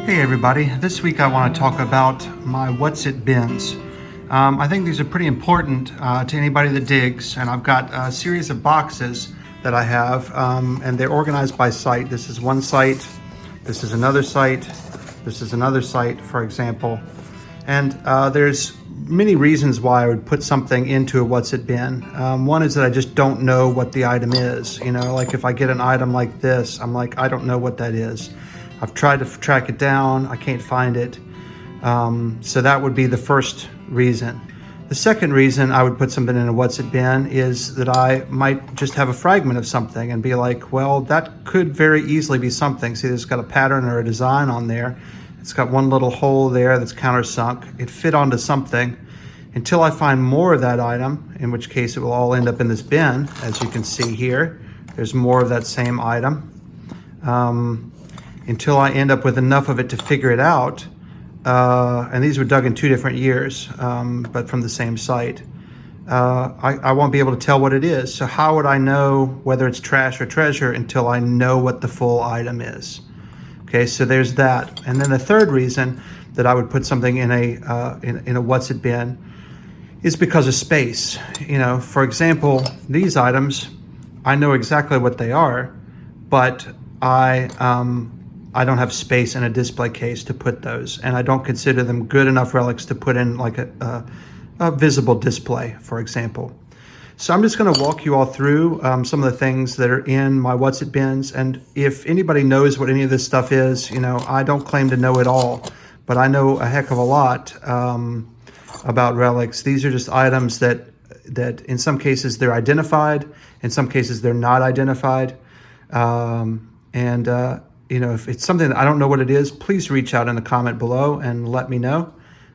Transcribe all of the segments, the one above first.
Hey everybody, this week I want to talk about my What's It bins. I think these are pretty important to anybody that digs, and I've got a series of boxes that I have, and they're organized by site. This is one site, this is another site, this is another site, for example. And there's many reasons why I would put something into a What's It bin. One is that I just don't know what the item is. You know, like if I get an item like this, I'm like, I don't know what that is. I've tried to track it down, I can't find it. So that would be the first reason. The second reason I would put something in a What's It bin is that I might just have a fragment of something and be like, well, that could very easily be something. See, there's got a pattern or a design on there. It's got one little hole there that's countersunk. It fit onto something. Until I find more of that item, in which case it will all end up in this bin. As you can see here, there's more of that same item. Until I end up with enough of it to figure it out. And these were dug in 2 different years, but from the same site. I won't be able to tell what it is. So how would I know whether it's trash or treasure until I know what the full item is? Okay, so there's that. And then the third reason that I would put something in a What's It bin is because of space. You know, for example, these items, I know exactly what they are, but I don't have space in a display case to put those, and I don't consider them good enough relics to put in like a visible display, for example. So I'm just going to walk you all through some of the things that are in my What's It bins, and if anybody knows what any of this stuff is, you know, I don't claim to know it all, but I know a heck of a lot about relics. These are just items that in some cases they're identified, in some cases they're not identified, you know, if it's something that I don't know what it is, please reach out in the comment below and let me know.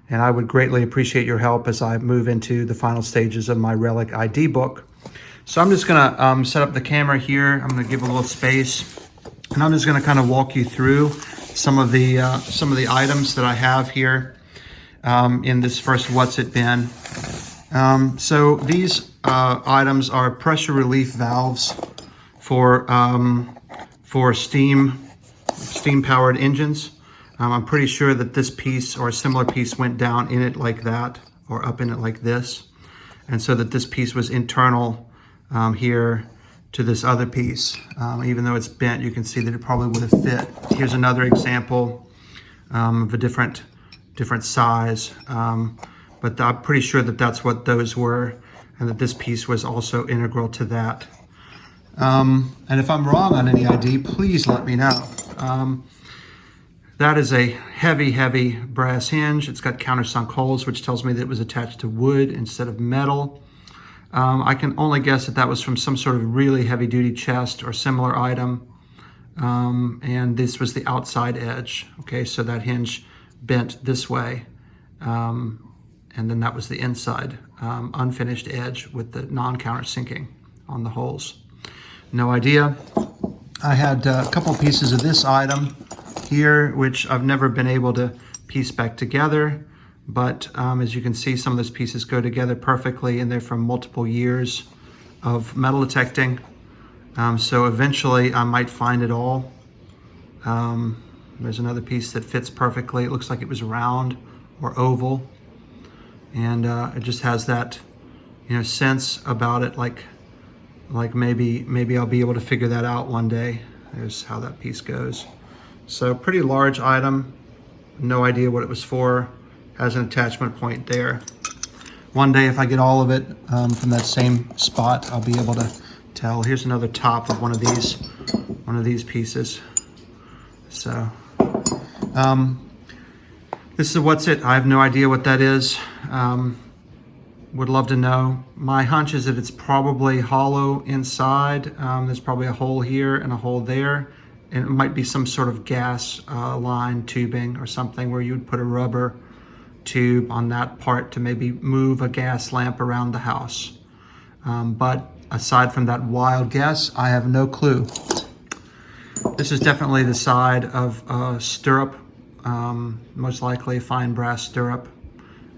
And I would greatly appreciate your help as I move into the final stages of my Relic ID book. So I'm just gonna set up the camera here. I'm gonna give a little space, and I'm just gonna kind of walk you through some of the items that I have here in this first What's It bin. So these items are pressure relief valves for steam-powered engines. I'm pretty sure that this piece or a similar piece went down in it like that, or up in it like this. And so that this piece was internal here to this other piece. Even though it's bent, you can see that it probably would have fit. Here's another example of a different size. But I'm pretty sure that that's what those were, and that this piece was also integral to that. And if I'm wrong on any ID, please let me know. That is a heavy brass hinge. It's got countersunk holes, which tells me that it was attached to wood instead of metal. I can only guess that that was from some sort of really heavy-duty chest or similar item. And this was the outside edge. Okay, so that hinge bent this way. And then that was the inside unfinished edge with the non-countersinking on the holes. No idea. I had a couple pieces of this item here, which I've never been able to piece back together, but as you can see, some of those pieces go together perfectly, and they're from multiple years of metal detecting. So eventually I might find it all. There's another piece that fits perfectly. It looks like it was round or oval, and it just has that, you know, sense about it, like maybe I'll be able to figure that out one day. There's how that piece goes. So pretty large item, no idea what it was for, has an attachment point there. One day if I get all of it from that same spot, I'll be able to tell. Here's another top of one of these pieces. So this is What's It. I have no idea what that is. Would love to know. My hunch is that it's probably hollow inside. There's probably a hole here and a hole there. And it might be some sort of gas line tubing or something where you would put a rubber tube on that part to maybe move a gas lamp around the house. But aside from that wild guess, I have no clue. This is definitely the side of a stirrup, most likely a fine brass stirrup.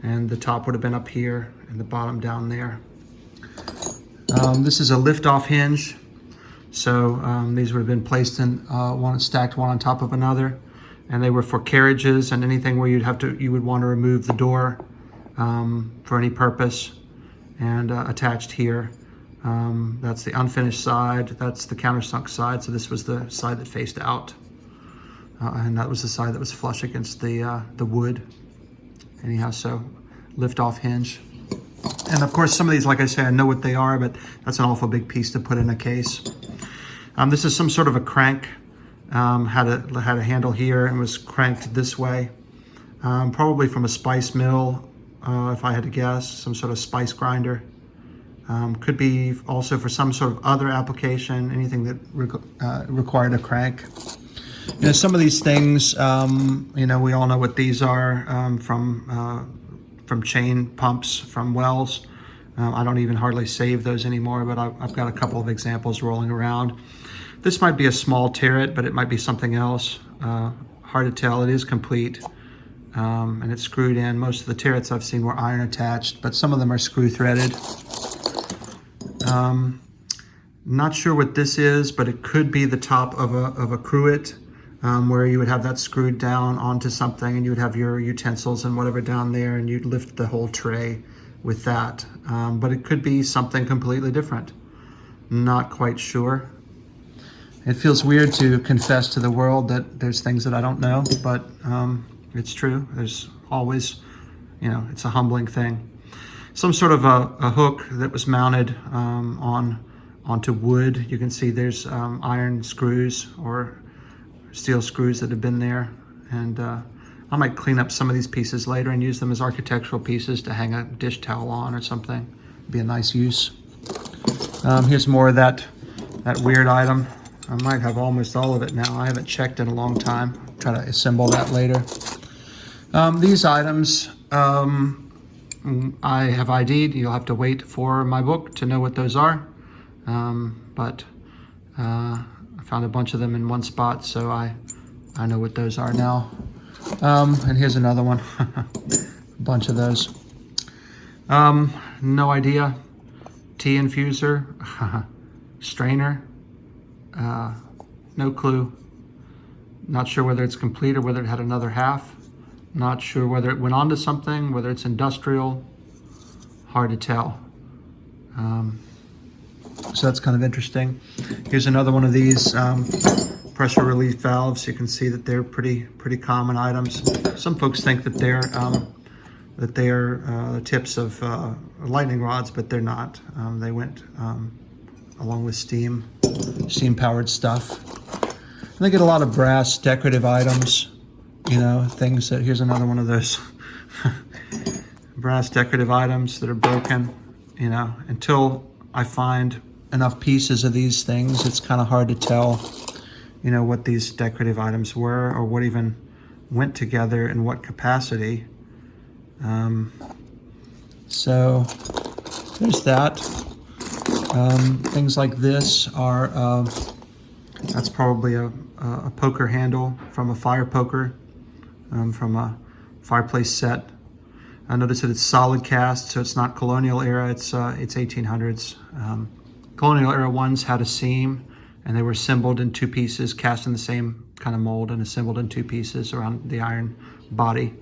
And the top would have been up here and the bottom down there. This is a lift-off hinge. So these would have been placed in stacked one on top of another. and they were for carriages and anything where you would want to remove the door for any purpose. And attached here, that's the unfinished side, that's the countersunk side, so this was the side that faced out. And that was the side that was flush against the wood. Anyhow, so lift off hinge. And of course, some of these, like I say, I know what they are, but that's an awful big piece to put in a case. This is some sort of a crank. Had a handle here and was cranked this way. Probably from a spice mill, if I had to guess, some sort of spice grinder. Could be also for some sort of other application, anything that required a crank. You know, some of these things, you know, we all know what these are from chain pumps from wells. I don't even hardly save those anymore, but I've got a couple of examples rolling around. This might be a small turret, but it might be something else. Hard to tell. It is complete, and it's screwed in. Most of the turrets I've seen were iron attached, but some of them are screw threaded. Not sure what this is, but it could be the top of a cruet, where you would have that screwed down onto something and you would have your utensils and whatever down there, and you'd lift the whole tray with that. But it could be something completely different. Not quite sure. It feels weird to confess to the world that there's things that I don't know, but it's true. There's always, you know, it's a humbling thing. Some sort of a hook that was mounted onto wood. You can see there's iron screws or steel screws that have been there. And I might clean up some of these pieces later and use them as architectural pieces to hang a dish towel on or something. Be a nice use. Here's more of that weird item. I might have almost all of it now. I haven't checked in a long time. Try to assemble that later. These items I have ID'd. You'll have to wait for my book to know what those are. But I found a bunch of them in one spot, so I know what those are now. And here's another one. A bunch of those. No idea. Tea infuser. Strainer. No clue. Not sure whether it's complete or whether it had another half. Not sure whether it went on to something, whether it's industrial. Hard to tell. So that's kind of interesting. Here's another one of these pressure relief valves. You can see that they're pretty common items. Some folks think that they're the tips of lightning rods, but they're not. They went along with steam-powered stuff. And they get a lot of brass decorative items, you know, things that, here's another one of those brass decorative items that are broken, you know. Until I find enough pieces of these things, it's kind of hard to tell, you know, what these decorative items were or what even went together in what capacity. So there's that. Things like this are, that's probably a poker handle from a fire poker, from a fireplace set. I notice that it's solid cast, so it's not colonial era, it's 1800s. Colonial era ones had a seam and they were assembled in two pieces, cast in the same kind of mold and assembled in two pieces around the iron body.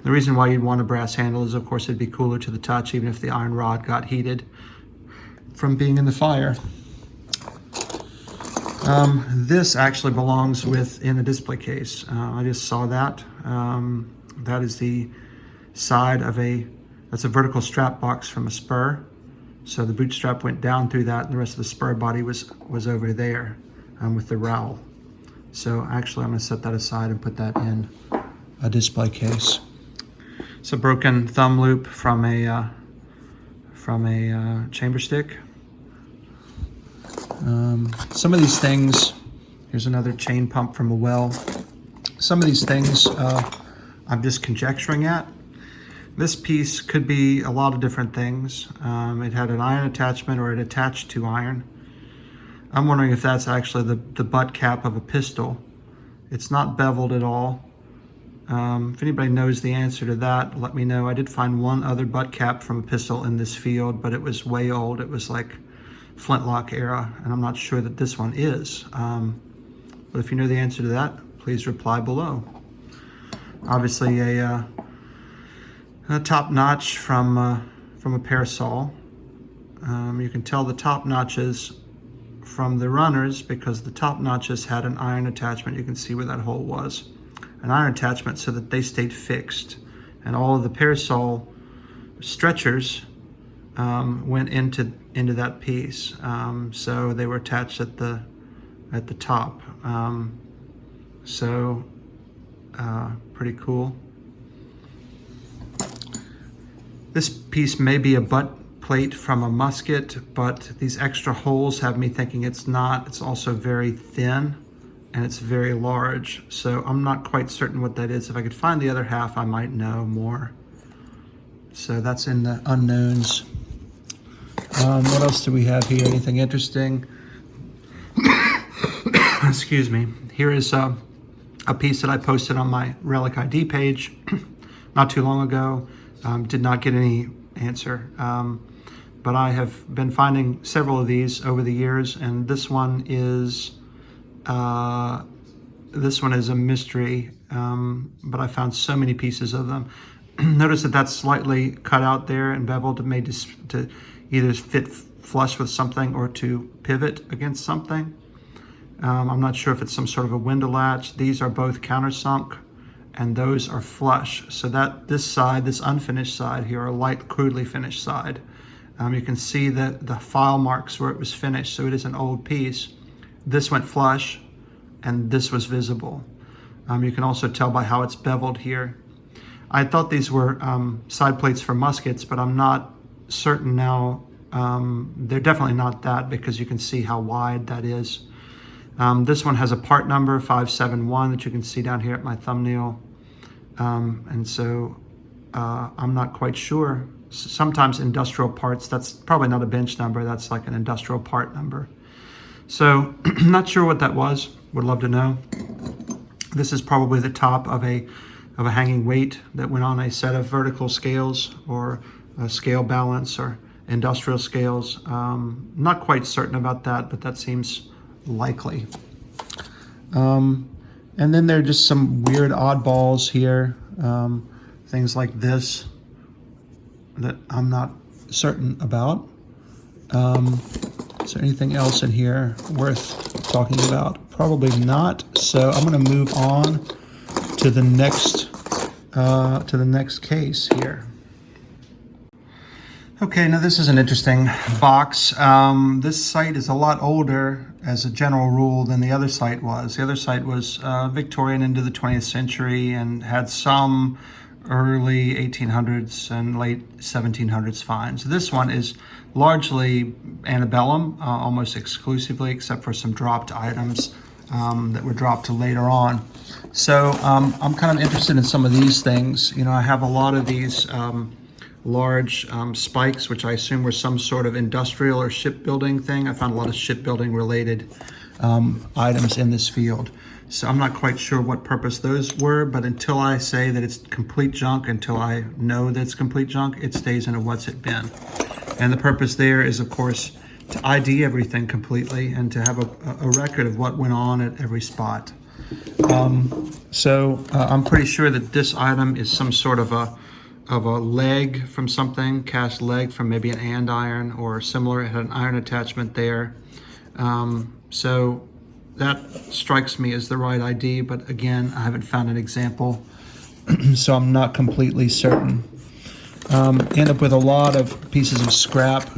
The reason why you'd want a brass handle is, of course, it'd be cooler to the touch even if the iron rod got heated from being in the fire. This actually belongs in a display case. I just saw that. That is the side of that's a vertical strap box from a spur. So the bootstrap went down through that and the rest of the spur body was over there with the rowel. So actually I'm gonna set that aside and put that in a display case. It's a broken thumb loop from a chamber stick. Some of these things, here's another chain pump from a well. Some of these things I'm just conjecturing at. This piece could be a lot of different things. It had an iron attachment or it attached to iron. I'm wondering if that's actually the butt cap of a pistol. It's not beveled at all. If anybody knows the answer to that, let me know. I did find one other butt cap from a pistol in this field, but it was way old. It was like flintlock era, and I'm not sure that this one is. But if you know the answer to that, please reply below. Obviously a top notch from a parasol. You can tell the top notches from the runners because the top notches had an iron attachment. You can see where that hole was. An iron attachment so that they stayed fixed. And all of the parasol stretchers went into that piece. So they were attached at the top. Pretty cool. This piece may be a butt plate from a musket, but these extra holes have me thinking it's not. It's also very thin and it's very large. So I'm not quite certain what that is. If I could find the other half, I might know more. So that's in the unknowns. What else do we have here? Anything interesting? Excuse me. Here is a piece that I posted on my Relic ID page not too long ago. Did not get any answer. But I have been finding several of these over the years, and this one is a mystery. But I found so many pieces of them. Notice that that's slightly cut out there and beveled, made to either fit flush with something or to pivot against something. I'm not sure if it's some sort of a window latch. These are both countersunk, and those are flush. So that this side, this unfinished side here, a light crudely finished side. You can see that the file marks where it was finished, so it is an old piece. This went flush, and this was visible. You can also tell by how it's beveled here. I thought these were side plates for muskets, but I'm not certain now. They're definitely not that because you can see how wide that is. This one has a part number 571 that you can see down here at my thumbnail. And so I'm not quite sure. Sometimes industrial parts, that's probably not a bench number, that's like an industrial part number. So I'm not sure what that was, would love to know. This is probably the top of a hanging weight that went on a set of vertical scales or a scale balance or industrial scales. Not quite certain about that, but that seems likely. And then there are just some weird oddballs here. Things like this that I'm not certain about. Is there anything else in here worth talking about? Probably not. So I'm going to move on to the next case here. Okay, now this is an interesting box. This site is a lot older as a general rule than the other site was. The other site was Victorian into the 20th century and had some early 1800s and late 1700s finds. This one is largely antebellum, almost exclusively, except for some dropped items that were dropped later on. So I'm kind of interested in some of these things. You know, I have a lot of these large spikes, which I assume were some sort of industrial or shipbuilding thing. I found a lot of shipbuilding related items in this field. So I'm not quite sure what purpose those were, but until I say that it's complete junk, until I know that it's complete junk, it stays in a what's it bin. And the purpose there is, of course, to ID everything completely and to have a record of what went on at every spot. I'm pretty sure that this item is some sort of a leg from something, cast leg from maybe an andiron or similar. It had an iron attachment there. So that strikes me as the right ID, but again, I haven't found an example, so I'm not completely certain. End up with a lot of pieces of scrap.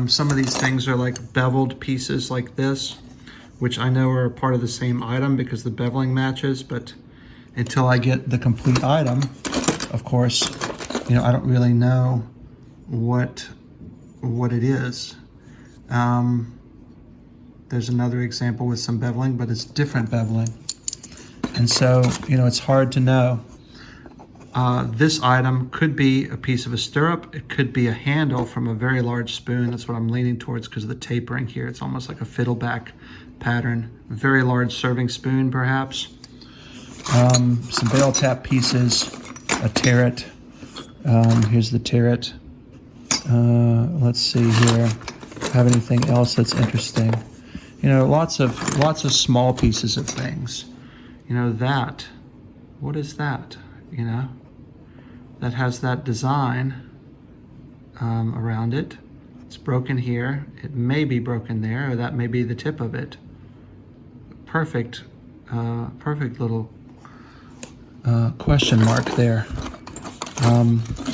Some of these things are like beveled pieces like this, which I know are part of the same item because the beveling matches, but until I get the complete item, of course, you know, I don't really know what it is. There's another example with some beveling, but it's different beveling. And so, you know, it's hard to know. This item could be a piece of a stirrup. It could be a handle from a very large spoon. That's what I'm leaning towards because of the tapering here. It's almost like a fiddleback pattern. A very large serving spoon, perhaps. Some bale tap pieces, a terret. Here's the terret. Let's see here. Have anything else that's interesting? You know, lots of small pieces of things. You know, that, what is that? You know, that has that design around it. It's broken here. It may be broken there, or that may be the tip of it. Perfect, perfect little question mark there.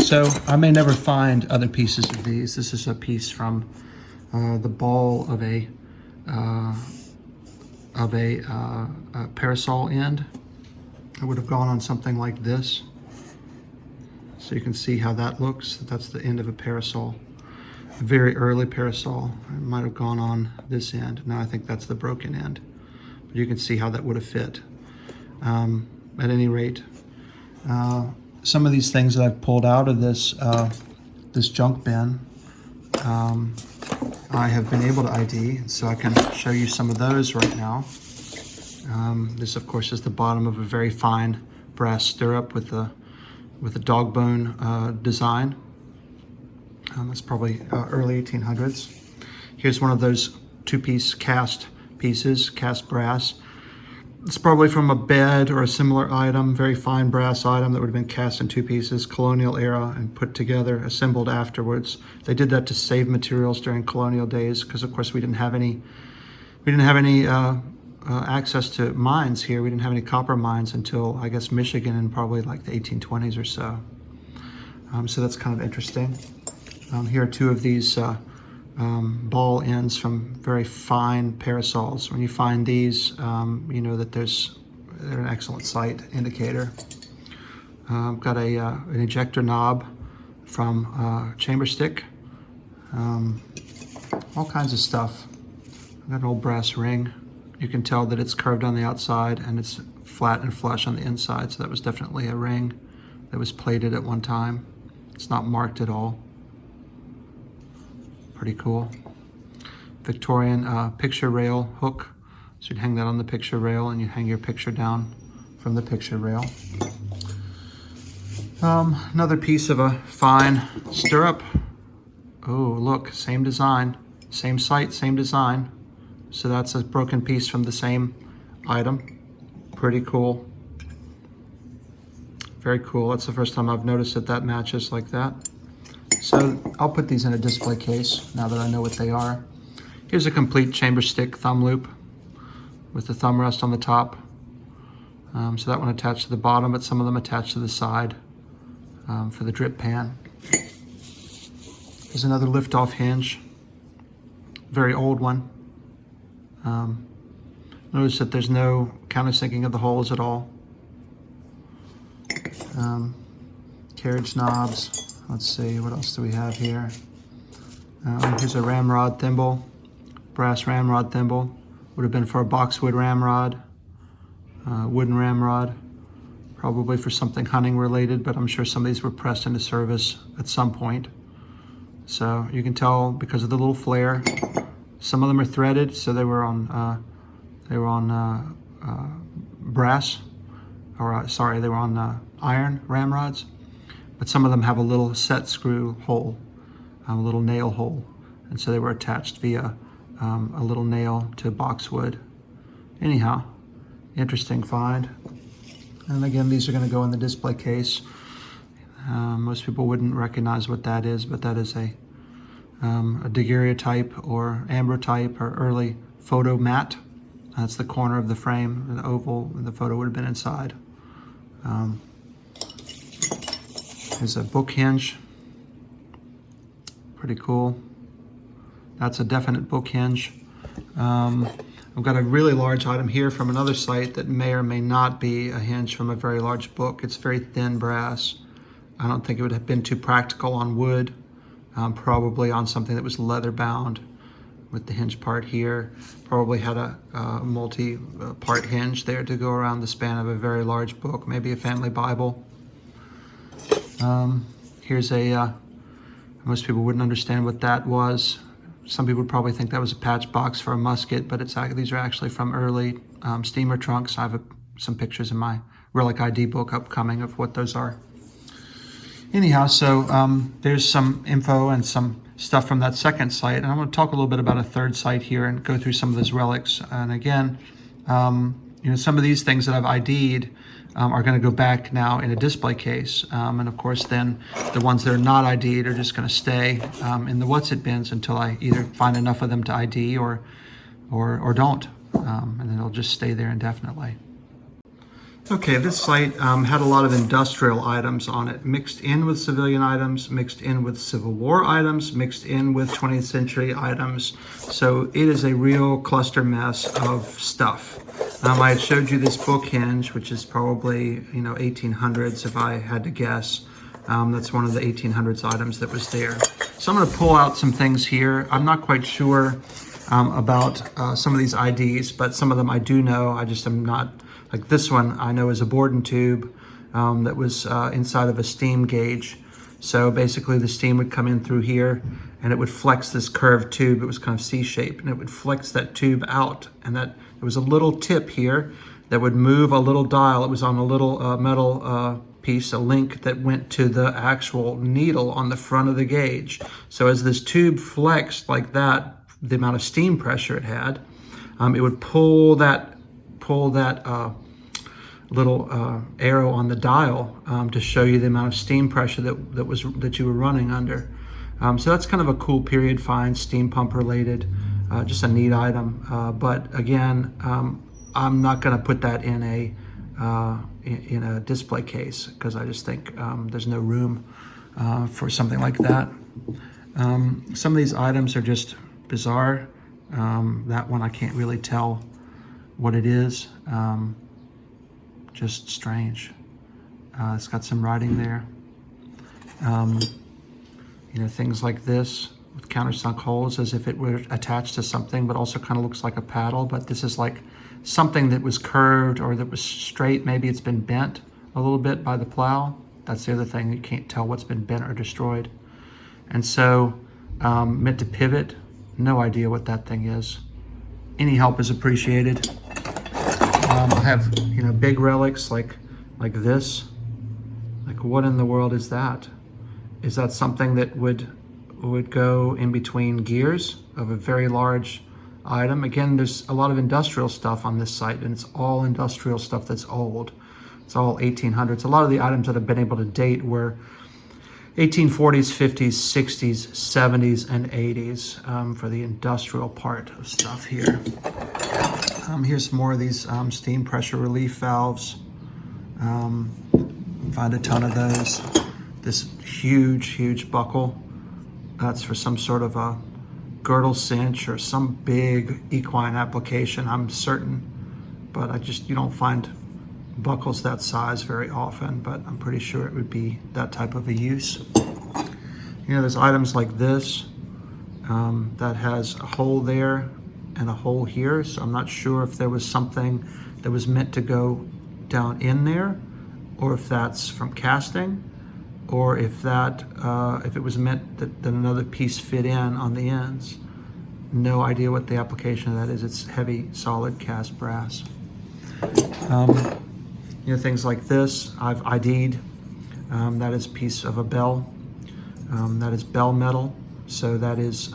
So I may never find other pieces of these. This is a piece from the ball of a parasol end. It would have gone on something like this. So you can see how that looks. That's the end of a parasol. A very early parasol. It might have gone on this end. Now I think that's the broken end. But you can see how that would have fit. At any rate, some of these things that I've pulled out of this this junk bin, I have been able to ID, so I can show you some of those right now. This, of course, is the bottom of a very fine brass stirrup with a dog bone design. That's probably early 1800s. Here's one of those two-piece cast pieces, cast brass. It's probably from a bed or a similar item, very fine brass item that would have been cast in two pieces, colonial era, and put together, assembled afterwards. They did that to save materials during colonial days, because of course we didn't have any access to mines here. We didn't have any copper mines until, I guess, Michigan in probably like the 1820s or so. So that's kind of interesting. Here are two of these ball ends from very fine parasols. When you find these, you know that they're an excellent sight indicator. Got an ejector knob from chamber stick. All kinds of stuff. I've got an old brass ring. You can tell that it's curved on the outside and it's flat and flush on the inside, so that was definitely a ring that was plated at one time. It's not marked at all. Pretty cool. Victorian picture rail hook. So you'd hang that on the picture rail and you hang your picture down from the picture rail. Another piece of a fine stirrup. Oh, look, same design, same site, same design. So that's a broken piece from the same item. Pretty cool. Very cool. That's the first time I've noticed that matches like that. So I'll put these in a display case now that I know what they are. Here's a complete chamber stick thumb loop with the thumb rest on the top. So that one attached to the bottom, but some of them attached to the side for the drip pan. There's another lift-off hinge, very old one. Notice that there's no countersinking of the holes at all. Carriage knobs. Let's see, what else do we have here? Here's a ramrod thimble, brass ramrod thimble. Would have been for a boxwood ramrod, wooden ramrod, probably for something hunting related, but I'm sure some of these were pressed into service at some point. So you can tell because of the little flare. Some of them are threaded, so they were on brass, or sorry, they were on iron ramrods. But some of them have a little set screw hole, a little nail hole, and so they were attached via a little nail to boxwood. Anyhow, interesting find. And again, these are going to go in the display case. Most people wouldn't recognize what that is, but that is a daguerreotype or ambrotype or early photo mat. That's the corner of the frame, an oval, and the photo would have been inside. There's a book hinge. Pretty cool. That's a definite book hinge. I've got a really large item here from another site that may or may not be a hinge from a very large book. It's very thin brass. I don't think it would have been too practical on wood. Probably on something that was leather bound with the hinge part here. Probably had a multi-part hinge there to go around the span of a very large book, maybe a family Bible. Here's most people wouldn't understand what that was. Some people would probably think that was a patch box for a musket, but these are actually from early steamer trunks. I have some pictures in my Relic ID book upcoming of what those are. Anyhow, so there's some info and some stuff from that second site, and I'm going to talk a little bit about a third site here and go through some of those relics. And again, Some of these things that I've ID'd are going to go back now in a display case. And of course, then the ones that are not ID'd are just going to stay in the what's it bins until I either find enough of them to ID or don't. And then they'll just stay there indefinitely. Okay, this site had a lot of industrial items on it, mixed in with civilian items, mixed in with Civil War items, mixed in with 20th century items. So it is a real cluster mess of stuff. I had showed you this book hinge, which is probably 1800s if I had to guess. That's one of the 1800s items that was there. So I'm going to pull out some things here. I'm not quite sure about some of these IDs, but some of them I do know. I just am not. Like this one, I know is a Borden tube that was inside of a steam gauge. So basically the steam would come in through here and it would flex this curved tube. It was kind of C-shaped, and it would flex that tube out. And that there was a little tip here that would move a little dial. It was on a little metal piece, a link that went to the actual needle on the front of the gauge. So as this tube flexed like that, the amount of steam pressure it had, it would pull that little arrow on the dial to show you the amount of steam pressure that you were running under. So that's kind of a cool period find, steam pump related, just a neat item. But again, I'm not going to put that in a display case because I just think there's no room for something like that. Some of these items are just bizarre. That one I can't really tell what it is. Just strange. It's got some writing there. Things like this with countersunk holes as if it were attached to something, but also kind of looks like a paddle. But this is like something that was curved or that was straight. Maybe it's been bent a little bit by the plow. That's the other thing. You can't tell what's been bent or destroyed. And so meant to pivot. No idea what that thing is. Any help is appreciated. I have big relics like this. Like, what in the world is that? Is that something that would go in between gears of a very large item? Again, there's a lot of industrial stuff on this site, and it's all industrial stuff that's old. It's all 1800s. A lot of the items that have been able to date were 1840s, 50s, 60s, 70s, and 80s for the industrial part of stuff here. Here's more of these steam pressure relief valves. Find a ton of those. This huge buckle. That's for some sort of a girdle cinch or some big equine application, I'm certain. But you don't find buckles that size very often, but I'm pretty sure it would be that type of a use. There's items like this that has a hole there and a hole here, so I'm not sure if there was something that was meant to go down in there, or if that's from casting, or if it was meant that another piece fit in on the ends. No idea what the application of that is. It's heavy, solid cast brass. Things like this, I've ID'd. That is a piece of a bell. That is bell metal. So that's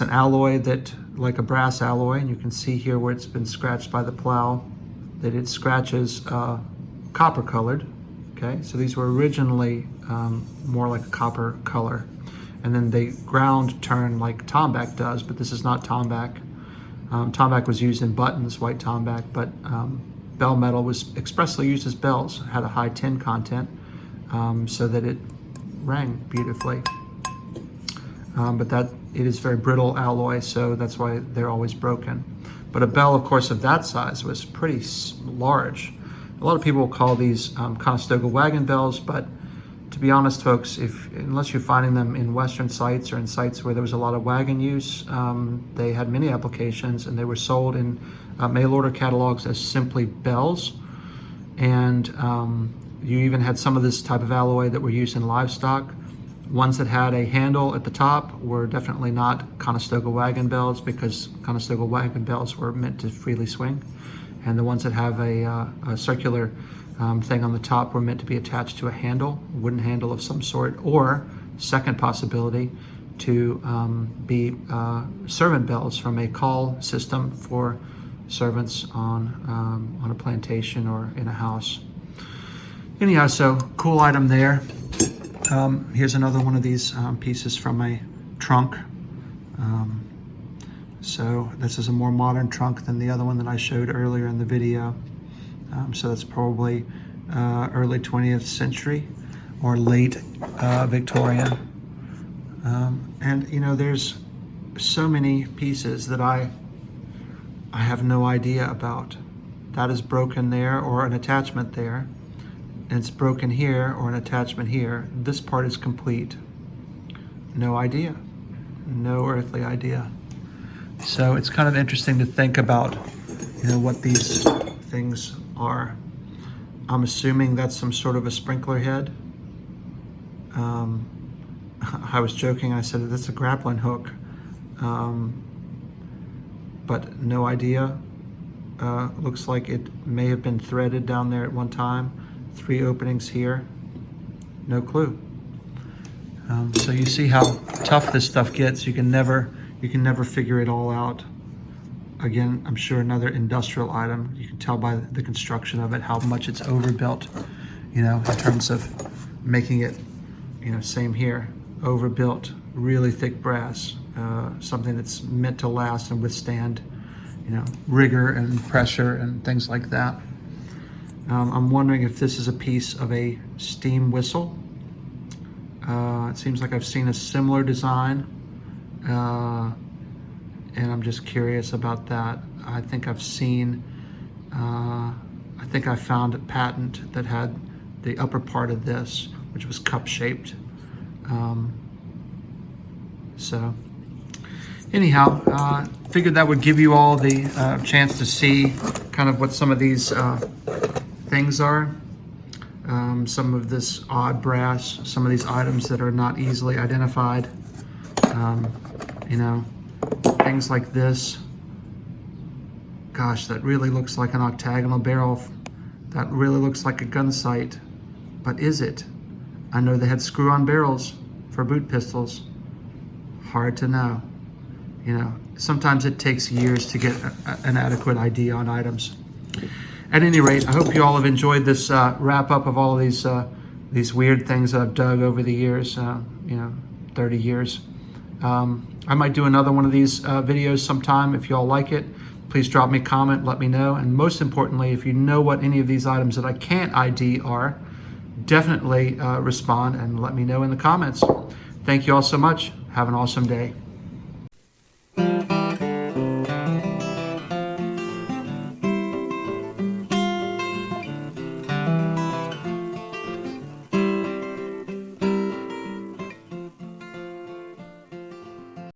an alloy like a brass alloy, and you can see here where it's been scratched by the plow, that it scratches copper colored. Okay, so these were originally more like a copper color, and then they ground turn like tombac does, but this is not tombac. Tombac was used in buttons, white tombac, but bell metal was expressly used as bells. It had a high tin content so that it rang beautifully. But it is very brittle alloy, so that's why they're always broken. But a bell, of course, of that size was pretty large. A lot of people will call these Conestoga wagon bells, but to be honest, folks, unless you're finding them in Western sites or in sites where there was a lot of wagon use, they had many applications, and they were sold in mail order catalogs as simply bells. And you even had some of this type of alloy that were used in livestock. Ones that had a handle at the top were definitely not Conestoga wagon bells, because Conestoga wagon bells were meant to freely swing. And the ones that have a circular thing on the top were meant to be attached to a handle, a wooden handle of some sort, or second possibility to be servant bells from a call system for servants on a plantation or in a house. Anyhow, so cool item there. Here's another one of these pieces from a trunk. So this is a more modern trunk than the other one that I showed earlier in the video. So that's probably early 20th century or late Victorian. And you know, there's so many pieces that I have no idea about. That is broken there, or an attachment there. And it's broken here, or an attachment here. This part is complete. No idea. No earthly idea. So it's kind of interesting to think about, you know, what these things are. I'm assuming that's some sort of a sprinkler head. I was joking, I said that's a grappling hook. But no idea. Looks like it may have been threaded down there at one time. 3 openings here. No clue. So you see how tough this stuff gets. You can never figure it all out. Again, I'm sure another industrial item. You can tell by the construction of it how much it's overbuilt, you know, in terms of making it, you know, same here, overbuilt, really thick brass, something that's meant to last and withstand, you know, rigor and pressure and things like that. I'm wondering if this is a piece of a steam whistle. It seems like I've seen a similar design, and I'm just curious about that. I think I've seen, I think I found a patent that had the upper part of this, which was cup-shaped. So anyhow, figured that would give you all the chance to see kind of what some of these things are. Some of this odd brass, some of these items that are not easily identified. You know, things like this. Gosh, that really looks like an octagonal barrel. That really looks like a gun sight. But is it? I know they had screw-on barrels for boot pistols. Hard to know. You know, sometimes it takes years to get an adequate idea on items. At any rate, I hope you all have enjoyed this wrap up of all of these weird things that I've dug over the years, you know, 30 years. I might do another one of these videos sometime. If you all like it, please drop me a comment, let me know. And most importantly, if you know what any of these items that I can't ID are, definitely respond and let me know in the comments. Thank you all so much. Have an awesome day.